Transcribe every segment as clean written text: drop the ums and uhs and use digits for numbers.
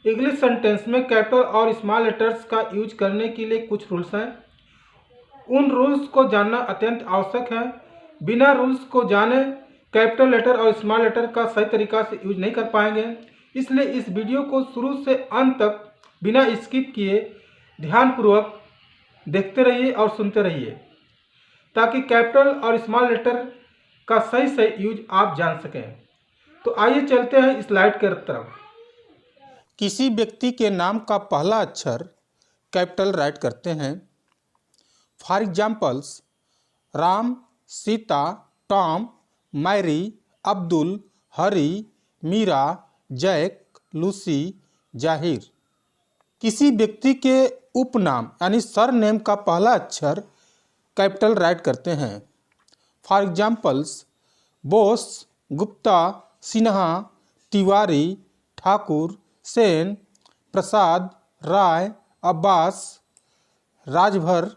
English sentence में capital और small letters का यूज करने के लिए कुछ रूल्स हैं। उन रूल्स को जानना अत्यंत आवश्यक है। बिना रूल्स को जाने कैपिटल लेटर और स्मॉल लेटर का सही तरीका से यूज नहीं कर पाएंगे। इसलिए इस वीडियो को शुरू से अंत तक बिना स्किप किए ध्यानपूर्वक देखते रहिए और सुनते रहिए, ताकि कैपिटल और स्मॉल लेटर का सही सही यूज आप जान सकें। तो आइए चलते हैं स्लाइड की तरफ। किसी व्यक्ति के नाम का पहला अक्षर कैपिटल राइट करते हैं। For examples, Ram, Sita, Tom, Mary, Abdul, Hari, Meera, Jack, Lucy, Zahir. किसी व्यक्ति के उपनाम यानी सरनेम का पहला अक्षर कैपिटल राइट करते हैं। फॉर एग्जाम्पल्स, बोस, गुप्ता, सिन्हा, तिवारी, ठाकुर, सेन, प्रसाद, राय, अब्बास, राजभर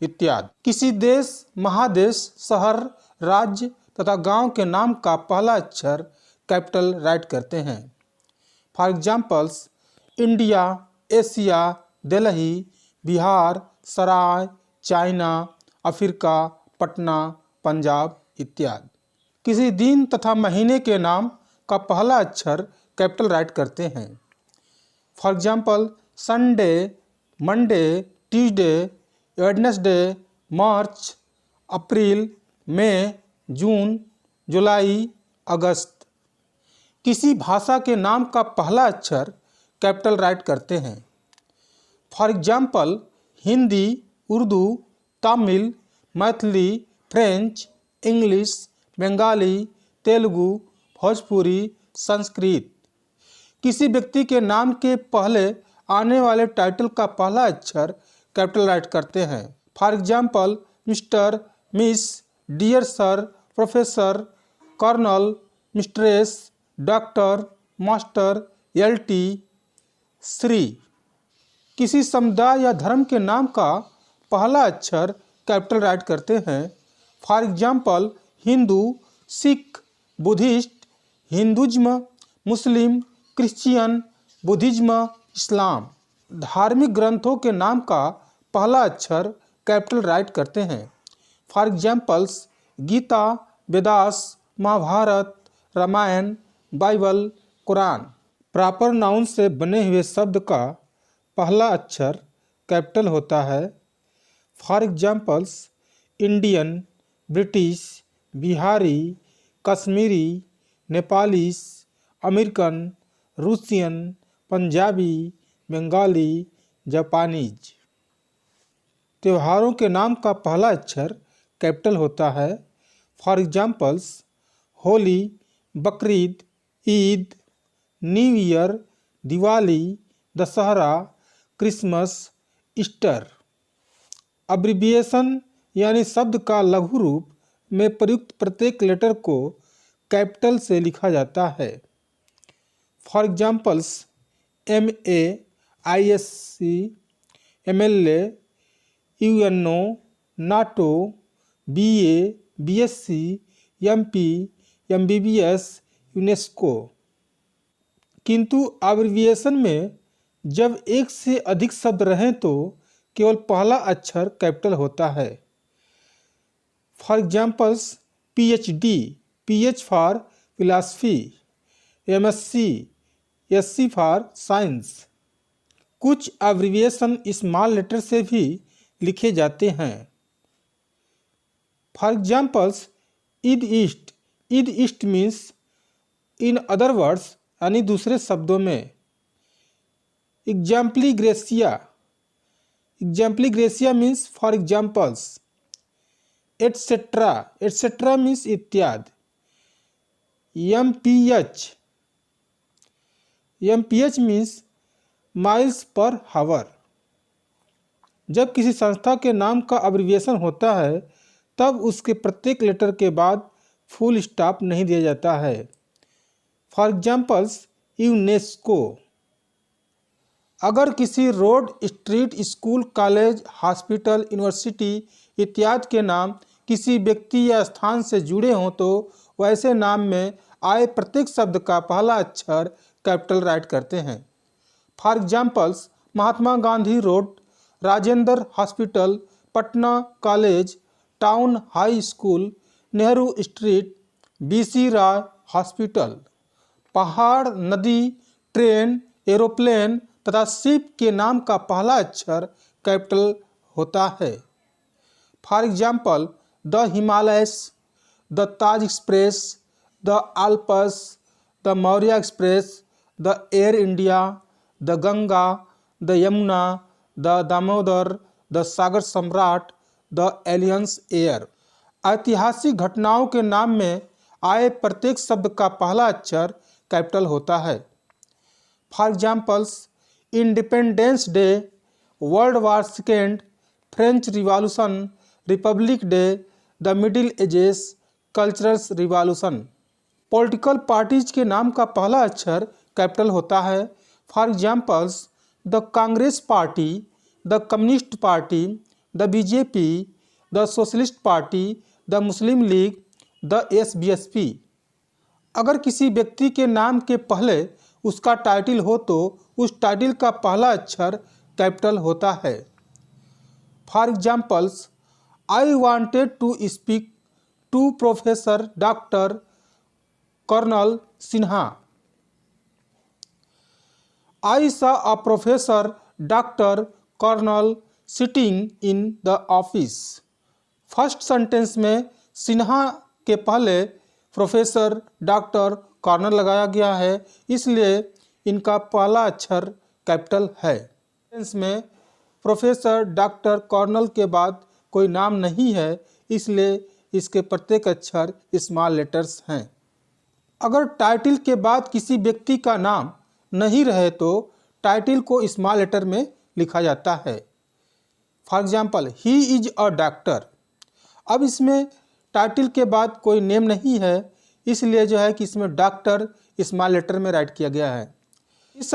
इत्यादि। किसी देश, महादेश, शहर, राज्य तथा गांव के नाम का पहला अक्षर कैपिटल राइट करते हैं। For examples, India, Asia, Delhi, Bihar, Sarai, China, Africa, Patna, Punjab इत्यादि। किसी दिन तथा महीने के नाम का पहला अक्षर कैपिटल राइट करते हैं। For example, Sunday, Monday, Tuesday, Wednesday, March, April, मई, जून, जुलाई, अगस्त। किसी भाषा के नाम का पहला अक्षर कैपिटल राइट करते हैं। For example, Hindi, Urdu, Tamil, Maithili, French, English, Bengali, Telugu, Bhojpuri, Sanskrit. किसी व्यक्ति के नाम के पहले आने वाले टाइटल का पहला अक्षर कैपिटल राइट करते हैं। For example, mister, miss, dear sir, professor, colonel, mistress, doctor, master, LT, Shri. किसी समुदाय या धर्म के नाम का पहला अक्षर कैपिटल राइट करते हैं। For example, Hindu, Sikh, Buddhist, Hinduism, Muslim, Christian, Buddhism, Islam. धार्मिक ग्रंथों के नाम का पहला अक्षर कैपिटल राइट करते हैं। For examples, Gita, Vedas, Mahabharata, Ramayana, Bible, Quran. Proper noun से बने हुए शब्द का पहला अक्षर कैपिटल होता है। For examples, Indian, British, Bihari, Kashmiri, Nepalese, American, Russian, Punjabi, Bengali, Japanese. त्योहारों के नाम का पहला अक्षर कैपिटल होता है। For examples, Holi, Bakrid, Eid, new year, Diwali, Dussehra, Christmas, Easter. Abbreviation यानी शब्द का लघु रूप में प्रयुक्त प्रत्येक लेटर को कैपिटल से लिखा जाता है। For examples, MA, ISC, MLA, UNO, NATO, BA, BSc, MP, MBBS, UNESCO. किंतु अब्रिविएशन में जब एक से अधिक शब्द रहें तो केवल पहला अक्षर कैपिटल होता है। For examples, PhD, PH for philosophy, MSc, SC for science. कुछ अब्रिविएशन स्मॉल लेटर से भी लिखे जाते हैं। For examples, Eid east means in other words यानी दूसरे शब्दों में एग्जाम्पली gratia means for examples. Etcetera means इत्यादि। MPH मीन्स माइल्स पर हावर। जब किसी संस्था के नाम का अब्रिविएशन होता है तब उसके प्रत्येक लेटर के बाद फुल स्टॉप नहीं दिया जाता है। For examples, UNESCO. अगर किसी road, street, school, college, hospital, university इत्यादि के नाम किसी व्यक्ति या स्थान से जुड़े हों तो वैसे नाम में आए प्रत्येक शब्द का पहला अक्षर कैपिटल राइट करते हैं। For examples Mahatma Gandhi road, Rajendra hospital, Patna college, town high school, Nehru street, BC Roy hospital. पहाड़, नदी, ट्रेन, एरोप्लेन तथा शिप के नाम का पहला अक्षर कैपिटल होता है। For example the Himalayas, the Taj express, the Alps, the Maurya express, the Air India, the Ganga, the Yamuna, the Damodar, the Sagar Samrat, the aliens air. ऐतिहासिक घटनाओं के नाम में आए प्रत्येक शब्द का पहला अक्षर कैपिटल होता है। For examples independence day, world war second, French revolution, Republic day, the middle ages, cultural revolution. Political parties के नाम का पहला अक्षर कैपिटल होता है। For examples the Congress party, the communist party, the BJP, the socialist party, the Muslim league, the SBSP. अगर किसी व्यक्ति के नाम के पहले उसका टाइटल हो तो उस टाइटल का पहला अक्षर कैपिटल होता है। For examples I wanted to speak to professor doctor colonel Sinha. I saw a professor doctor colonel sitting in the office. First sentence में सिन्हा के पहले प्रोफेसर डॉक्टर कर्नल लगाया गया है, इसलिए इनका पहला अक्षर कैपिटल है। सेंटेंस में प्रोफेसर डॉक्टर कर्नल के बाद कोई नाम नहीं है, इसलिए इसके प्रत्येक अक्षर स्मॉल लेटर्स हैं। अगर टाइटल के बाद किसी व्यक्ति का नाम नहीं रहे तो टाइटल को स्मॉल लेटर में लिखा जाता है। For example he is a doctor. अब इसमें टाइटल के बाद कोई नेम नहीं है, इसलिए जो है कि इसमें डॉक्टर स्मॉल लेटर में राइट किया गया है। इस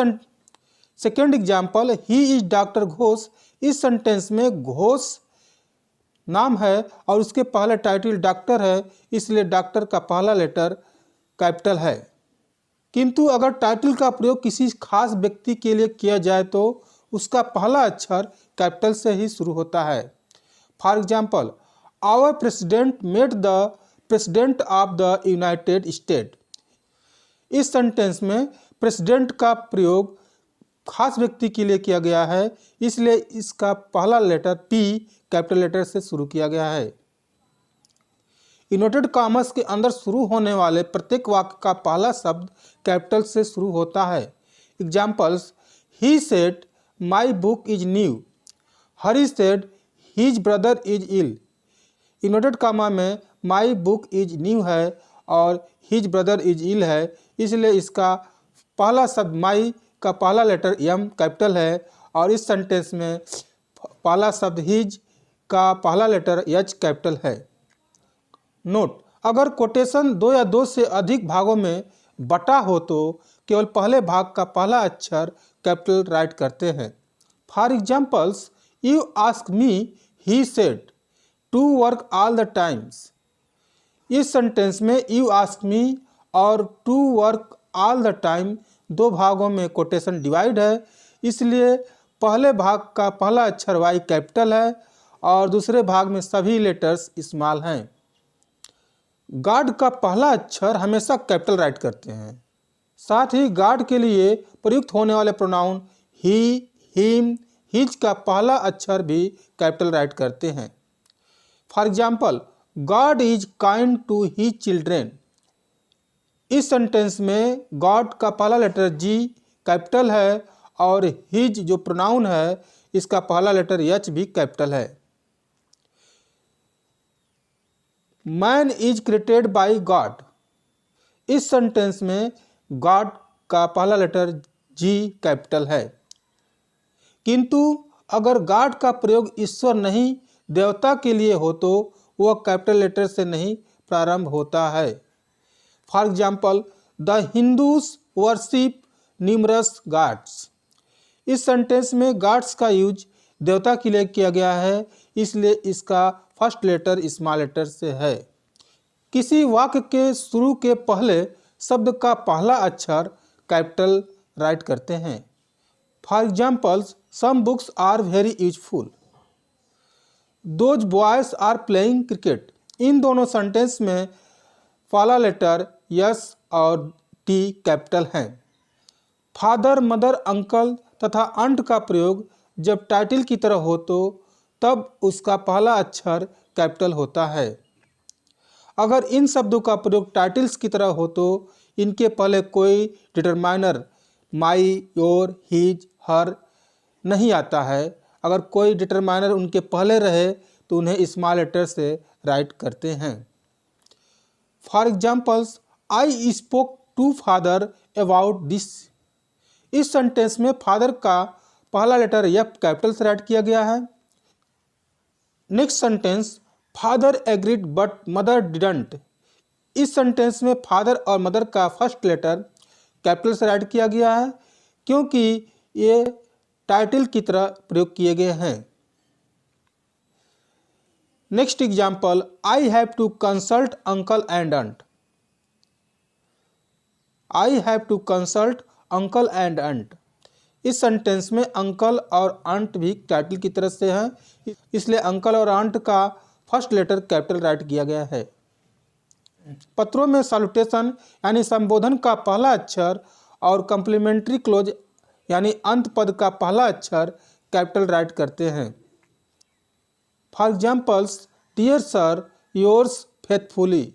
second example he is doctor Ghosh. इस सेंटेंस में घोष नाम है और उसके पहले टाइटल डॉक्टर है, इसलिए डॉक्टर का पहला लेटर कैपिटल है। किंतु अगर टाइटल का प्रयोग किसी खास व्यक्ति के लिए किया जाए तो उसका पहला अक्षर कैपिटल से ही शुरू होता है। For example our president met the president of the United State. इस सेंटेंस में प्रेसिडेंट का प्रयोग खास व्यक्ति के लिए किया गया है, इसलिए इसका पहला लेटर पी कैपिटल लेटर से शुरू किया गया है। इन्वर्टेड कॉमर्स के अंदर शुरू होने वाले प्रत्येक वाक्य का पहला शब्द कैपिटल से शुरू होता है। Examples he said my book is new, Hari said his brother is ill. Inverted comma में माई बुक इज न्यू है और हिज ब्रदर इज इल है, इसलिए इसका पहला शब्द माई का पहला लेटर एम कैपिटल है और इस सेंटेंस में पहला शब्द हिज का पहला लेटर एच कैपिटल है। नोट, अगर कोटेशन दो या दो से अधिक भागों में बटा हो तो केवल पहले भाग का पहला अक्षर कैपिटल राइट करते हैं। For examples you ask me he said to work all the times. इस सेंटेंस में यू आस्क मी और to work all the time दो भागों में कोटेशन डिवाइड है, इसलिए पहले भाग का पहला अक्षर वाई कैपिटल है और दूसरे भाग में सभी लेटर्स स्मॉल हैं। गॉड का पहला अक्षर हमेशा कैपिटल राइट करते हैं। साथ ही गॉड के लिए प्रयुक्त होने वाले प्रोनाउन ही, हिम, हिज का पहला अक्षर भी कैपिटल राइट करते हैं। For example God is kind to his children. इस सेंटेंस में गॉड का पहला लेटर जी कैपिटल है और हिज जो प्रोनाउन है इसका पहला लेटर एच भी कैपिटल है। Man is created by God. इस सेंटेंस में गॉड का पहला लेटर जी कैपिटल है, किंतु अगर गॉड का प्रयोग ईश्वर नहीं देवता के लिए हो तो वह कैपिटल लेटर से नहीं प्रारंभ होता है। For example the Hindus worship numerous gods. इस सेंटेंस में गॉड्स का यूज देवता के लिए किया गया है, इसलिए इसका फर्स्ट लेटर स्मॉल लेटर से है। किसी वाक्य के शुरू के पहले शब्द का पहला अक्षर कैपिटल राइट करते हैं। For examples some books are very useful, those boys are playing cricket. इन दोनों सेंटेंस में पहला लेटर यस और टी कैपिटल हैं। फादर, मदर, अंकल तथा आंट का प्रयोग जब टाइटल की तरह हो तो तब उसका पहला अक्षर कैपिटल होता है। अगर इन शब्दों का प्रयोग टाइटल्स की तरह हो तो इनके पहले कोई डिटरमाइनर माई, योर, हिज, हर नहीं आता है। अगर कोई डिटरमाइनर उनके पहले रहे तो उन्हें स्मॉल लेटर से राइट करते हैं। For examples I spoke to Father about this. इस सेंटेंस में फादर का पहला लेटर एफ कैपिटल से राइट किया गया है। Next sentence Father agreed but Mother didn't. इस सेंटेंस में फादर और मदर का फर्स्ट लेटर कैपिटल से राइट किया गया है क्योंकि ये टाइटल की तरह प्रयोग किए गए हैं। Next example I have to consult Uncle and Aunt. I have to consult Uncle and Aunt. इस सेंटेंस में अंकल और आंट भी टाइटल की तरह से हैं, इसलिए अंकल और आंट का फर्स्ट लेटर कैपिटल राइट किया गया है। पत्रों में सैल्यूटेशन यानी संबोधन का पहला अक्षर और कम्प्लीमेंट्री क्लोज यानी अंत पद का पहला अक्षर कैपिटल राइट करते हैं। For examples dear sir yours faithfully,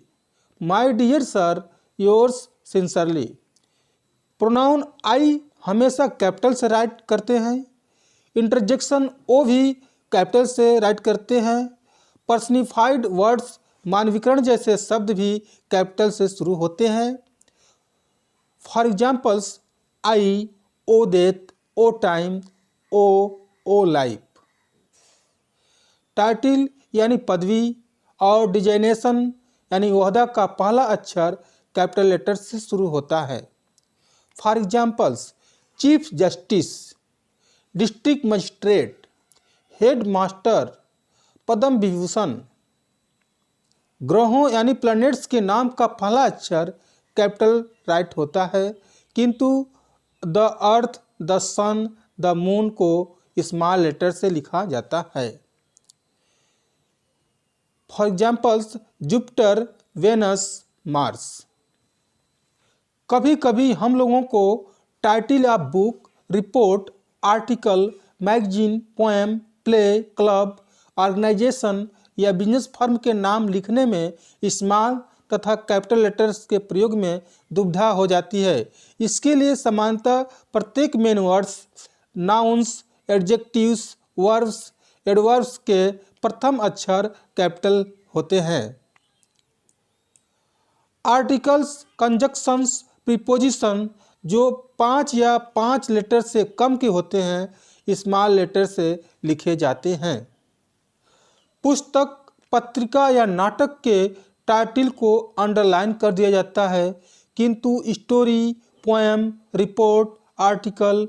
my dear sir yours sincerely. Pronoun I हमेशा कैपिटल से राइट करते हैं। इंटरजेक्शन ओ भी कैपिटल से राइट करते हैं। पर्सनिफाइड वर्ड्स मानवीकरण जैसे शब्द भी कैपिटल से शुरू होते हैं। For examples I, O death, O time, O life. Title यानी पदवी और डिजिग्नेशन यानी ओहदा का पहला अक्षर कैपिटल लेटर से शुरू होता है। For examples chief justice, district magistrate, head master, Padma Vibhushan. ग्रहों यानी प्लैनेट्स के नाम का पहला अक्षर कैपिटल राइट होता है किंतु the earth, the sun, the moon को स्मॉल लेटर से लिखा जाता है। For examples Jupiter, Venus, Mars. कभी कभी हम लोगों को title of book, report, article, magazine, poem, play, club, organisation या बिजनेस फर्म के नाम लिखने में स्मॉल तथा कैपिटल लेटर्स के प्रयोग में दुविधा हो जाती है। इसके लिए समानतः प्रत्येक main words, nouns, adjectives, verbs, adverbs के प्रथम अक्षर कैपिटल होते हैं। आर्टिकल्स, कंजक्शंस, प्रीपोजिशन जो 5 या 5 लेटर से कम के होते हैं स्मॉल लेटर से लिखे जाते हैं। पुस्तक, पत्रिका या नाटक के टाइटल को अंडरलाइन कर दिया जाता है किंतु स्टोरी, पोएम, रिपोर्ट, आर्टिकल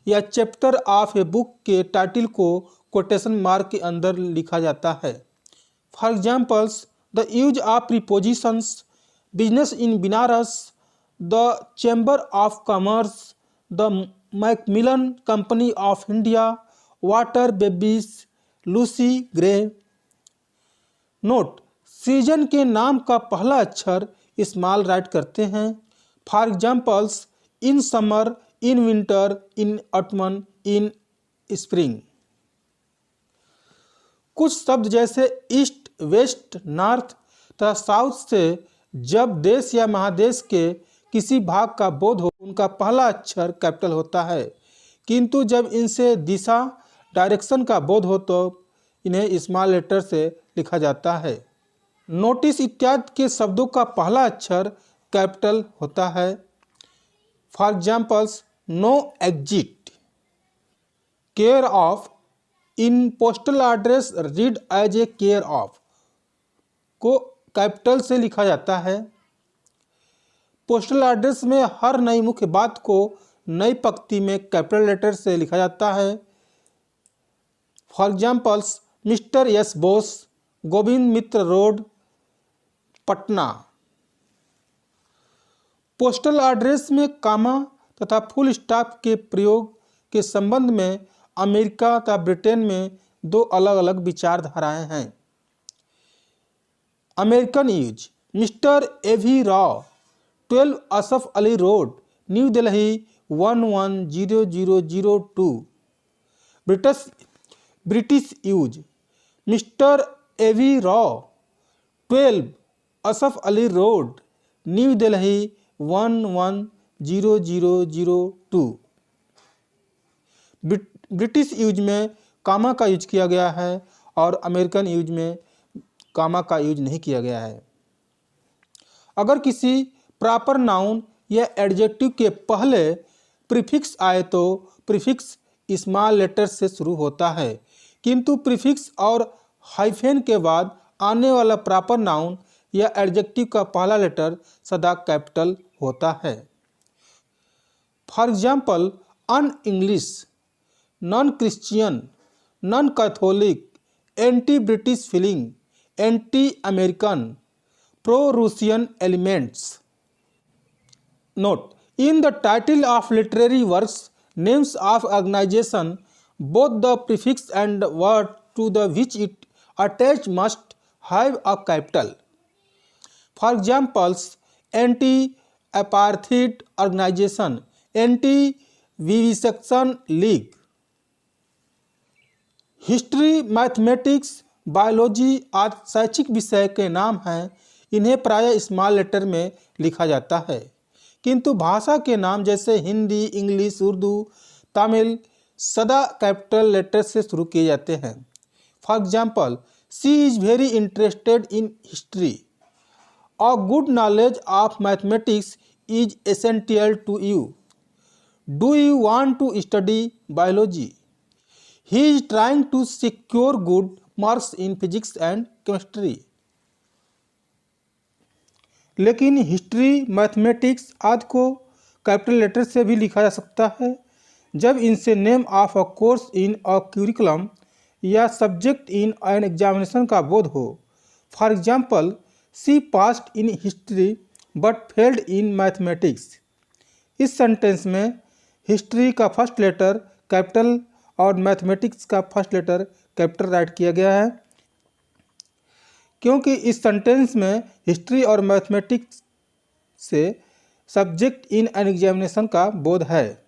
या चैप्टर ऑफ ए बुक के टाइटल को कोटेशन मार्क के अंदर लिखा जाता है। For examples the use of prepositions, business in Banaras, the chamber of commerce, the Macmillan company of India, water babies, Lucy grey. Note, season के नाम का पहला अक्षर स्मॉल राइट करते हैं। For examples in summer, in winter, in ottoman, in spring. कुछ शब्द जैसे ईस्ट, वेस्ट, नॉर्थ तथा साउथ से जब देश या महादेश के किसी भाग का बोध हो उनका पहला अक्षर कैपिटल होता है किंतु जब इनसे दिशा, डायरेक्शन का बोध हो तो इन्हें स्मॉल लेटर से लिखा जाता है। नोटिस इत्यादि के शब्दों का पहला अक्षर कैपिटल होता है। For examples no exit, care of, in postal address read as a care of को कैपिटल से लिखा जाता है। पोस्टल एड्रेस में हर नई मुख्य बात को नई पंक्ति में कैपिटल लेटर से लिखा जाता है। For examples mister S Bose, Govind Mitra road, Patna. Postal address में कामा तथा फुल स्टॉप के प्रयोग के संबंध में अमेरिका तथा ब्रिटेन में दो अलग अलग विचारधाराएं हैं। American use Mister A V Rao 12 Asaf Ali road New Delhi 110002। British use Mister A V Rao 12 Asaf Ali road New Delhi 110002। British use में कामा का यूज किया गया है और अमेरिकन यूज में कामा का यूज नहीं किया गया है। अगर किसी प्रॉपर नाउन या एडजेक्टिव के पहले प्रीफिक्स आए तो प्रीफिक्स स्मॉल लेटर से शुरू होता है, किंतु प्रीफिक्स और हाइफेन के बाद आने वाला प्रॉपर नाउन या एडजेक्टिव का पहला लेटर सदा कैपिटल होता है। For example un English, non Christian, non Catholic, anti British feeling, anti American, pro Russian elements. Note: in the title of literary works, names of organization, both the prefix and word to the which it attached must have a capital. For examples, anti-apartheid organization, anti-vivisection league. History, mathematics, biology आदि शैक्षिक विषय के नाम हैं। इन्हें प्रायः small letter में लिखा जाता है, किंतु भाषा के नाम जैसे हिंदी, इंग्लिश, उर्दू, तमिल सदा कैपिटल लेटर से शुरू किए जाते हैं। For example, she is very interested in history. A good knowledge of mathematics is essential to you. Do you want to study biology? He is trying to secure good marks in physics and chemistry. लेकिन history, mathematics आदि को capital letter से भी लिखा जा सकता है जब इनसे name of a course in a curriculum या सब्जेक्ट इन एन एग्जामिनेशन का बोध हो। For example, she passed in history but failed in mathematics. इस सेंटेंस में हिस्ट्री का फर्स्ट लेटर कैपिटल और मैथमेटिक्स का फर्स्ट लेटर कैपिटल राइट किया गया है, क्योंकि इस सेंटेंस में हिस्ट्री और मैथमेटिक्स से सब्जेक्ट इन एन एग्जामिनेशन का बोध है।